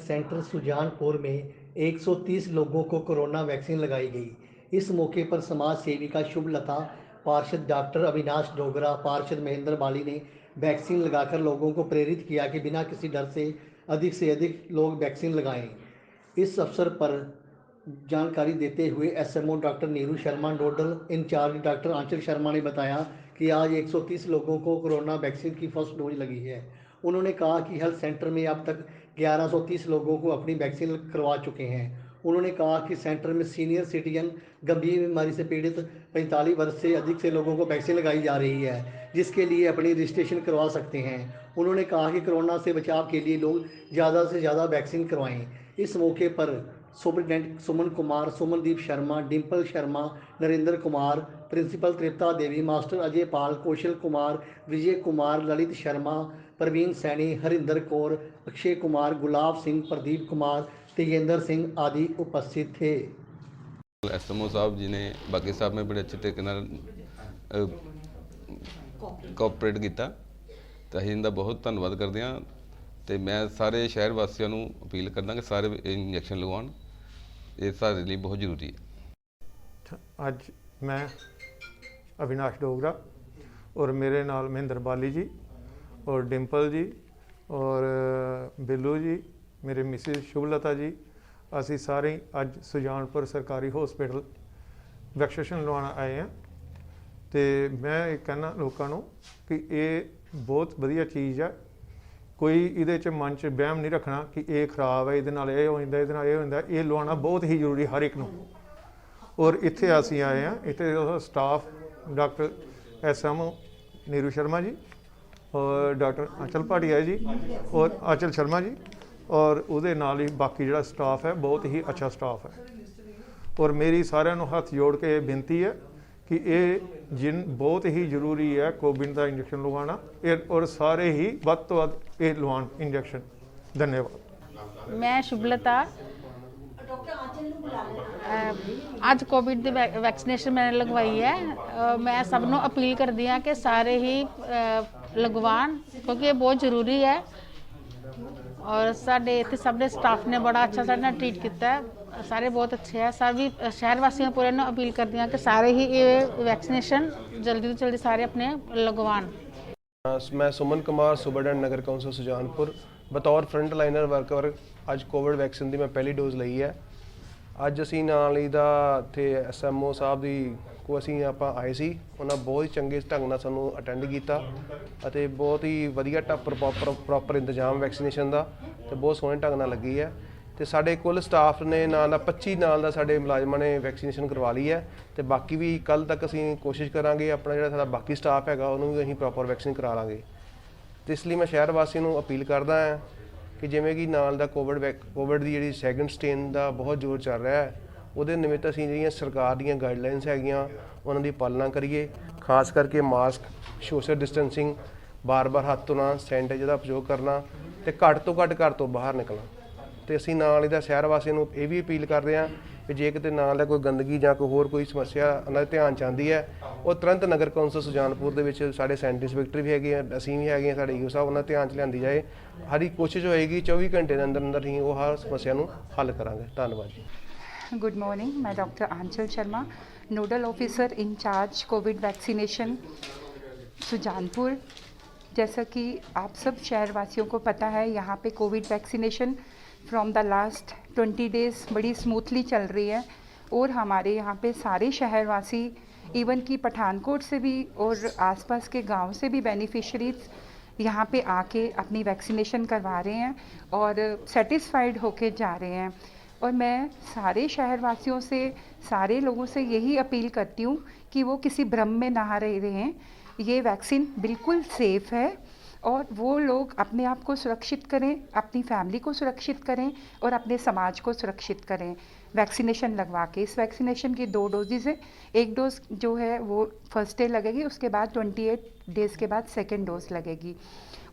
Centre Sujanpur में 130 लोगों को कोरोना वैक्सीन लगाई गई। इस मौके पर समाज सेविका शुभलता, पार्षद डॉक्टर अविनाश डोगरा, पार्षद महेंद्र बाली ने वैक्सीन लगाकर लोगों को प्रेरित किया कि बिना किसी डर से अधिक लोग वैक्सीन लगाएं। इस अवसर पर जानकारी देते हुए SMO doctor Neeru Sharma, nodal in-charge doctor Anchal Sharma ने बताया कि आज 130 लोगों को कोरोना वैक्सीन की फर्स्ट डोज लगी है। उन्होंने कहा कि हेल्थ सेंटर में अब तक 1130 लोगों को अपनी वैक्सीन करवा चुके हैं। उन्होंने कहा कि सेंटर में सीनियर सिटीजन, गंभीर बीमारी से पीड़ित 45 वर्ष से अधिक से लोगों को वैक्सीन लगाई जा रही है, जिसके लिए अपनी रजिस्ट्रेशन करवा सकते हैं। उन्होंने कहा कि कोरोना से बचाव के लिए लोग ज़्यादा से ज़्यादा वैक्सीन करवाएं। इस मौके पर सुपरिटेंडेंट सुमन कुमार, सुमनदीप शर्मा, डिम्पल शर्मा, नरेंद्र कुमार, प्रिंसिपल तृप्ता देवी, मास्टर अजय पाल, कौशल कुमार, विजय कुमार, ललित शर्मा, प्रवीण सैनी, हरिंदर कौर, अक्षय कुमार, गुलाब सिंह, प्रदीप कुमार, तेजेंद्र सिंह आदि उपस्थित थे। एसएमओ साहब जी ने बाकी साहब में बड़े अच्छे तरीके कोऑपरेट किया, तो ਅਸੀਂ ਇਹਦਾ बहुत ਧੰਨਵਾਦ ਕਰਦੇ ਹਾਂ। ਤੇ मैं सारे शहर वासियों ਨੂੰ अपील करदा कि सारे इंजैक्शन लगवाउण, ये ਸਾਡੇ ਲਈ बहुत जरूरी है। ਅੱਜ मैं अविनाश डोगरा और मेरे नाल महेंद्र बाली जी और डिम्पल जी और बिल्लू जी, मेरे मिसिज शुभलता जी, ਅਸੀਂ ਸਾਰੇ ਅੱਜ ਸੁਜਾਨਪੁਰ ਸਰਕਾਰੀ ਹਸਪੀਟਲ ਵੈਕਸੀਨੇਸ਼ਨ ਲਵਾਉਣ ਆਏ ਹਾਂ। ਤੇ ਮੈਂ ਇਹ ਕਹਿਣਾ ਲੋਕਾਂ ਨੂੰ ਕਿ ਇਹ ਬਹੁਤ ਵਧੀਆ ਚੀਜ਼ ਹੈ। ਕੋਈ ਇਹਦੇ 'ਚ ਮਨ 'ਚ ਵਹਿਮ ਨਹੀਂ ਰੱਖਣਾ ਕਿ ਇਹ ਖਰਾਬ ਹੈ, ਇਹਦੇ ਨਾਲ ਇਹ ਹੋ ਜਾਂਦਾ, ਇਹਦੇ ਨਾਲ ਇਹ ਹੋ ਜਾਂਦਾ। ਇਹ ਲਵਾਉਣਾ ਬਹੁਤ ਹੀ ਜ਼ਰੂਰੀ ਹਰ ਇੱਕ ਨੂੰ। ਔਰ ਇੱਥੇ ਅਸੀਂ ਆਏ ਹਾਂ, ਇੱਥੇ staff doctor SMO Neeru Sharma ji और डॉक्टर आंचल भाटिया जी और आंचल शर्मा जी और ਉਹਦੇ ਨਾਲ ਹੀ ਬਾਕੀ ਜਿਹੜਾ ਸਟਾਫ ਹੈ ਬਹੁਤ ਹੀ ਅੱਛਾ ਸਟਾਫ ਹੈ। ਔਰ ਮੇਰੀ ਸਾਰਿਆਂ ਨੂੰ ਹੱਥ ਜੋੜ ਕੇ ਇਹ ਬੇਨਤੀ ਹੈ ਕਿ ਇਹ ਬਹੁਤ ਹੀ ਜ਼ਰੂਰੀ ਹੈ ਕੋਵਿਡ ਦਾ ਇੰਜੈਕਸ਼ਨ ਲਗਵਾਉਣਾ ਔਰ ਸਾਰੇ ਹੀ ਵੱਧ ਤੋਂ ਵੱਧ ਇਹ ਲਵਾਉਣ ਇੰਜੈਕਸ਼ਨ। ਧੰਨਵਾਦ। मैं शुभलता, ਅੱਜ ਕੋਵਿਡ ਦੀ ਵੈਕਸੀਨੇਸ਼ਨ ਮੈਂ ਲਗਵਾਈ ਹੈ। ਮੈਂ ਸਭ ਨੂੰ ਅਪੀਲ ਕਰਦੀ ਹਾਂ ਕਿ ਸਾਰੇ ਹੀ ਲਗਵਾਉਣ, ਕਿਉਂਕਿ ਇਹ ਬਹੁਤ ਜ਼ਰੂਰੀ ਹੈ। ਔਰ ਸਾਡੇ ਇੱਥੇ ਸਭ ਦੇ ਸਟਾਫ ਨੇ ਬੜਾ ਅੱਛਾ ਸਾਡੇ ਨਾਲ ਟਰੀਟ ਕੀਤਾ ਹੈ, ਸਾਰੇ ਬਹੁਤ ਅੱਛੇ ਹੈ। ਸਭੀ ਸ਼ਹਿਰ ਵਾਸੀਆਂ ਪੂਰੇ ਨੂੰ ਅਪੀਲ ਕਰਦੀ ਹਾਂ ਕਿ ਸਾਰੇ ਹੀ ਇਹ ਵੈਕਸੀਨੇਸ਼ਨ ਜਲਦੀ ਤੋਂ ਜਲਦੀ ਸਾਰੇ ਆਪਣੇ ਲਗਵਾਉਣ। मैं सुमन कुमार, सुपरिटेंडेंट नगर कौंसल सुजानपुर, बतौर फ्रंट लाइनर वर्कर ਅੱਜ कोविड वैक्सीन की मैं पहली डोज ਲਈ है। ਅੱਜ ਅਸੀਂ ਨਾਲ ਹੀ ਦਾ ਇੱਥੇ ਐਸਐਮਓ ਸਾਹਿਬ ਦੀ ਕੋ ਅਸੀਂ ਆਪਾਂ ਆਏ ਸੀ, ਉਹਨਾਂ ਬਹੁਤ ਹੀ ਚੰਗੇ ਢੰਗ ਨਾਲ ਸਾਨੂੰ ਅਟੈਂਡ ਕੀਤਾ ਅਤੇ ਬਹੁਤ ਹੀ ਵਧੀਆ ਪ੍ਰੋਪਰ ਇੰਤਜ਼ਾਮ ਵੈਕਸੀਨੇਸ਼ਨ ਦਾ ਤੇ ਬਹੁਤ ਸੋਹਣੇ ਢੰਗ ਨਾਲ ਲੱਗੀ ਹੈ। ਤੇ ਸਾਡੇ ਕੁੱਲ ਸਟਾਫ ਨੇ ਨਾਲ ਦਾ 25 ਨਾਲ ਦਾ ਸਾਡੇ ਮੁਲਾਜ਼ਮਾਂ ਨੇ ਵੈਕਸੀਨੇਸ਼ਨ ਕਰਵਾ ਲਈ ਹੈ ਤੇ ਬਾਕੀ ਵੀ ਕੱਲ ਤੱਕ ਅਸੀਂ ਕੋਸ਼ਿਸ਼ ਕਰਾਂਗੇ ਆਪਣਾ ਜਿਹੜਾ ਸਾਡਾ ਬਾਕੀ ਸਟਾਫ ਹੈਗਾ ਉਹਨੂੰ ਵੀ ਅਸੀਂ ਪ੍ਰੋਪਰ ਵੈਕਸੀਨ ਕਰਾ ਲਾਂਗੇ। ਤੇ ਇਸ ਲਈ ਮੈਂ ਸ਼ਹਿਰ ਵਾਸੀਆਂ ਨੂੰ ਅਪੀਲ ਕਰਦਾ ਹਾਂ ਕਿ ਜਿਵੇਂ ਕਿ ਨਾਲ ਦਾ ਕੋਵਿਡ ਦੀ ਜਿਹੜੀ ਸੈਕੰਡ ਸਟ੍ਰੇਨ ਦਾ ਬਹੁਤ ਜ਼ੋਰ ਚੱਲ ਰਿਹਾ ਹੈ, ਉਹਦੇ ਨਿਮਿਤ ਅਸੀਂ ਜਿਹੜੀਆਂ ਸਰਕਾਰ ਦੀਆਂ ਗਾਈਡਲਾਈਨਸ ਹੈਗੀਆਂ ਉਹਨਾਂ ਦੀ ਪਾਲਣਾ ਕਰੀਏ। ਖਾਸ ਕਰਕੇ ਮਾਸਕ, ਸੋਸ਼ਲ ਡਿਸਟੈਂਸਿੰਗ, ਬਾਰ-ਬਾਰ ਹੱਥ ਧੋਣਾ, ਸੈਨੀਟਾਈਜ਼ਰ ਦਾ ਉਪਯੋਗ ਕਰਨਾ ਤੇ ਘੱਟ ਤੋਂ ਘੱਟ ਘਰ ਤੋਂ ਬਾਹਰ ਨਿਕਲਣਾ। ਤੇ ਅਸੀਂ ਨਾਲ ਇਹਦਾ ਸ਼ਹਿਰ ਵਾਸੀਆਂ ਨੂੰ ਇਹ ਵੀ ਅਪੀਲ ਕਰਦੇ ਹਾਂ ਕਿ ਜੇ ਕਿਤੇ ਨਾਲ ਦਾ ਕੋਈ ਗੰਦਗੀ ਜਾਂ ਕੋਈ ਹੋਰ ਕੋਈ ਸਮੱਸਿਆ ਉਹਨਾਂ ਦੇ ਧਿਆਨ 'ਚ ਆਉਂਦੀ ਹੈ, ਉਹ ਤੁਰੰਤ ਨਗਰ ਕੌਂਸਲ ਸੁਜਾਨਪੁਰ ਦੇ ਵਿੱਚ ਸਾਡੇ ਸੈਂਟਰ ਇੰਸਪੈਕਟਰ ਵੀ ਹੈਗੇ ਆ, ਅਸੀਂ ਵੀ ਹੈਗੇ ਹਾਂ, ਸਾਡੇ ਈਓ ਸਾਹਿਬ ਉਹਨਾਂ ਧਿਆਨ 'ਚ ਲਿਆਂਦੀ ਜਾਏ। ਸਾਡੀ ਕੋਸ਼ਿਸ਼ ਹੋਏਗੀ 24 ਘੰਟੇ ਦੇ ਅੰਦਰ ਹੀ ਉਹ ਹਰ ਸਮੱਸਿਆ ਨੂੰ ਹੱਲ ਕਰਾਂਗੇ। ਧੰਨਵਾਦ ਜੀ। गुड मॉर्निंग, मैं doctor Anchal Sharma, nodal officer in-charge covid vaccination Sujanpur. जैसा कि आप सब शहरवासियों को पता है, यहाँ पे Covid vaccination from the last 20 days बड़ी स्मूथली चल रही है और हमारे यहाँ पे सारे शहरवासी इवन कि पठानकोट से भी और आसपास के गांव से भी बेनिफिशरीज यहाँ पे आके अपनी वैक्सीनेशन करवा रहे हैं और सेटिस्फाइड होके जा रहे हैं। और मैं सारे शहरवासियों से, सारे लोगों से यही अपील करती हूँ कि वो किसी भ्रम में ना रहे हैं। ये वैक्सीन बिल्कुल सेफ़ है और वो लोग अपने आप को सुरक्षित करें, अपनी फैमिली को सुरक्षित करें और अपने समाज को सुरक्षित करें वैक्सीनेशन लगवा के। इस वैक्सीनेशन की 2 डोजेज़ है। एक डोज़ जो है वो फर्स्ट डे लगेगी, उसके बाद 28 डेज़ के बाद सेकेंड डोज लगेगी।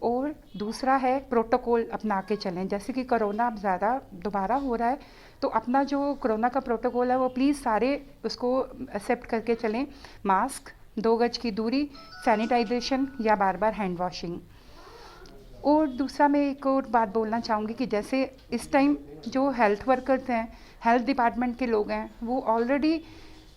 और दूसरा है प्रोटोकॉल अपना के चलें। जैसे कि कोरोना अब ज़्यादा दोबारा हो रहा है, तो अपना जो कोरोना का प्रोटोकॉल है वो प्लीज़ सारे उसको एक्सेप्ट करके चलें। मास्क, 2 गज की दूरी, सैनिटाइजेशन या बार बार हैंड वॉशिंग। और दूसरा मैं एक और बात बोलना चाहूँगी कि जैसे इस टाइम जो हेल्थ वर्कर्स हैं, हेल्थ डिपार्टमेंट के लोग हैं, वो already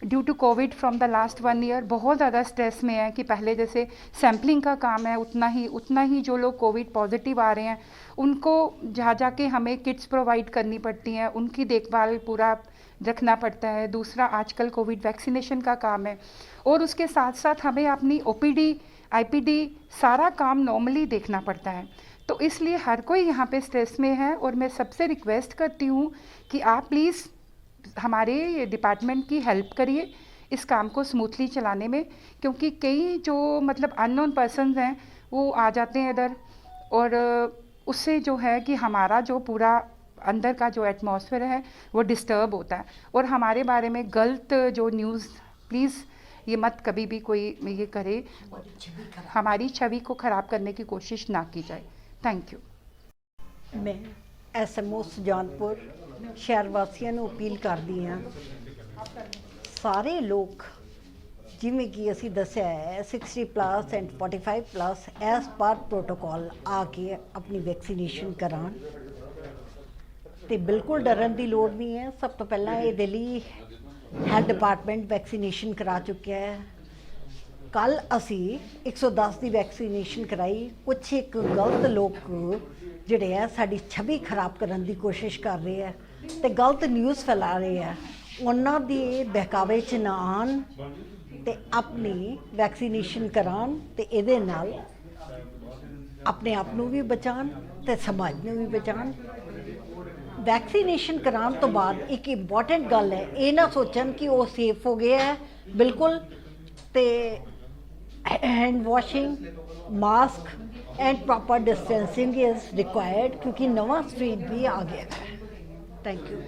due to covid from the last 1 year बहुत ज़्यादा स्ट्रेस में है कि पहले जैसे सैम्पलिंग का काम है उतना ही जो लोग कोविड पॉजिटिव आ रहे हैं उनको जाके हमें किट्स प्रोवाइड करनी पड़ती हैं, उनकी देखभाल पूरा रखना पड़ता है। दूसरा आजकल कोविड वैक्सीनेशन का काम है और उसके साथ साथ हमें अपनी OPD IPD सारा काम नॉर्मली देखना पड़ता है। तो इसलिए हर कोई यहाँ पे स्ट्रेस में है और मैं सबसे रिक्वेस्ट करती हूँ कि आप प्लीज़ हमारे डिपार्टमेंट की हेल्प करिए इस काम को स्मूथली चलाने में, क्योंकि कई जो मतलब अननोन पर्सन्स हैं वो आ जाते हैं इधर और उससे जो है कि हमारा जो पूरा अंदर का जो एटमॉस्फेयर है वो डिस्टर्ब होता है और हमारे बारे में गलत जो न्यूज़, प्लीज़ ये मत कभी भी कोई ये करे, हमारी छवि को ख़राब करने की कोशिश ना की जाए। Thank you. मैं SMO ਸੁਜਾਨਪੁਰ ਸ਼ਹਿਰ ਵਾਸੀਆਂ ਨੂੰ ਅਪੀਲ ਕਰਦੀ ਹਾਂ, ਸਾਰੇ ਲੋਕ ਜਿਵੇਂ ਕਿ ਅਸੀਂ ਦੱਸਿਆ ਹੈ 60+ ਐਂਡ 45+ ਐਸ ਪਰ ਪ੍ਰੋਟੋਕੋਲ ਆ ਕੇ ਆਪਣੀ ਵੈਕਸੀਨੇਸ਼ਨ ਕਰਾਉਣ ਤੇ ਬਿਲਕੁਲ ਡਰਨ ਦੀ ਲੋੜ ਨਹੀਂ ਹੈ। ਸਭ ਤੋਂ ਪਹਿਲਾਂ ਇਹਦੇ ਲਈ ਹੈਲਥ ਡਿਪਾਰਟਮੈਂਟ ਵੈਕਸੀਨੇਸ਼ਨ ਕਰਾ ਚੁੱਕਿਆ ਹੈ। ਕੱਲ ਅਸੀਂ 110 ਦੀ ਵੈਕਸੀਨੇਸ਼ਨ ਕਰਾਈ। ਕੁਛ ਇੱਕ ਗਲਤ ਲੋਕ ਜਿਹੜੇ ਹੈ ਸਾਡੀ ਛਵੀ ਖਰਾਬ ਕਰਨ ਦੀ ਕੋਸ਼ਿਸ਼ ਕਰ ਰਹੇ ਹੈ ਤੇ ਗਲਤ ਨਿਊਜ਼ ਫੈਲਾ ਰਹੇ ਹੈ, ਉਹਨਾਂ ਦੇ ਬਹਿਕਾਵੇ 'ਚ ਨਾ ਆਉਣ ਤੇ ਆਪਣੀ ਵੈਕਸੀਨੇਸ਼ਨ ਕਰਾਉਣ ਤੇ ਇਹਦੇ ਨਾਲ ਆਪਣੇ ਆਪ ਨੂੰ ਵੀ ਬਚਾਉਣ ਤੇ ਸਮਾਜ ਨੂੰ ਵੀ ਬਚਾਉਣ। ਵੈਕਸੀਨੇਸ਼ਨ ਕਰਾਉਣ ਤੋਂ ਬਾਅਦ ਇੱਕ ਇੰਪੋਰਟੈਂਟ ਗੱਲ ਹੈ, ਇਹ ਨਾ ਸੋਚਣ ਕਿ ਉਹ ਸੇਫ ਹੋ ਗਿਆ ਹੈ ਬਿਲਕੁਲ, ਤੇ hand washing, mask and proper distancing is required क्योंकि नवा स्ट्रेन भी आ गया है। Thank you.